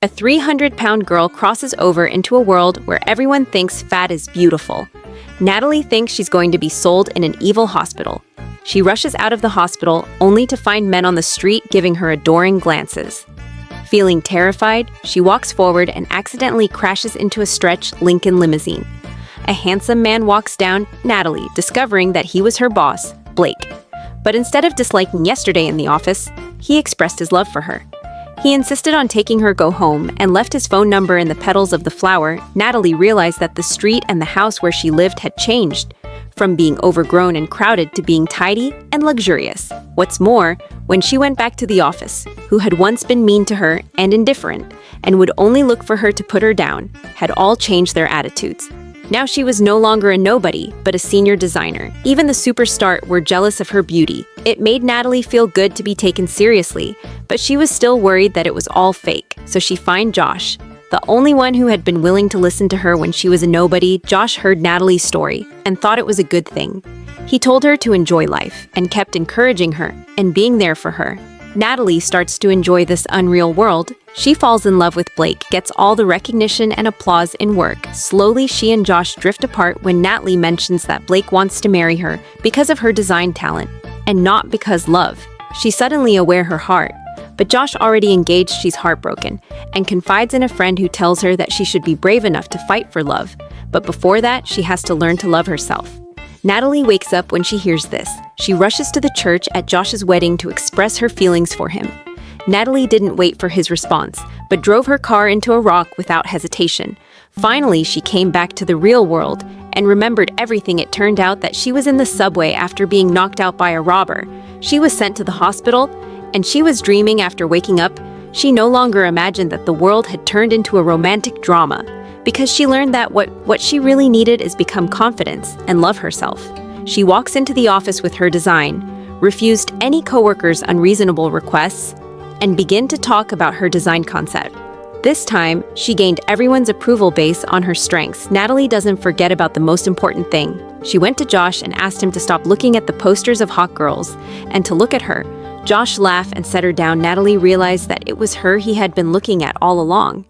A 300-pound girl crosses over into a world where everyone thinks fat is beautiful. Natalie thinks she's going to be sold in an evil hospital. She rushes out of the hospital only to find men on the street giving her adoring glances. Feeling terrified, she walks forward and accidentally crashes into a stretch Lincoln limousine. A handsome man walks down Natalie, discovering that he was her boss, Blake. But instead of disliking yesterday in the office, he expressed his love for her. He insisted on taking her go home and left his phone number in the petals of the flower. Natalie realized that the street and the house where she lived had changed, from being overgrown and crowded to being tidy and luxurious. What's more, when she went back to the office, who had once been mean to her and indifferent, and would only look for her to put her down, had all changed their attitudes. Now she was no longer a nobody, but a senior designer. Even the superstar were jealous of her beauty. It made Natalie feel good to be taken seriously, but she was still worried that it was all fake. So she found Josh, the only one who had been willing to listen to her when she was a nobody. Josh heard Natalie's story and thought it was a good thing. He told her to enjoy life and kept encouraging her and being there for her. Natalie starts to enjoy this unreal world. She falls in love with Blake, gets all the recognition and applause in work. Slowly, she and Josh drift apart when Natalie mentions that Blake wants to marry her because of her design talent, and not because love. She's suddenly aware her heart. But Josh already engaged, she's heartbroken, and confides in a friend who tells her that she should be brave enough to fight for love. But before that, she has to learn to love herself. Natalie wakes up when she hears this. She rushes to the church at Josh's wedding to express her feelings for him. Natalie didn't wait for his response, but drove her car into a rock without hesitation. Finally, she came back to the real world and remembered everything. It turned out that she was in the subway after being knocked out by a robber. She was sent to the hospital, and she was dreaming after waking up. She no longer imagined that the world had turned into a romantic drama, because she learned that what she really needed is become confidence and love herself. She walks into the office with her design, refused any coworkers' unreasonable requests, and began to talk about her design concept. This time, she gained everyone's approval based on her strengths. Natalie doesn't forget about the most important thing. She went to Josh and asked him to stop looking at the posters of hot girls and to look at her. Josh laughed and set her down. Natalie realized that it was her he had been looking at all along.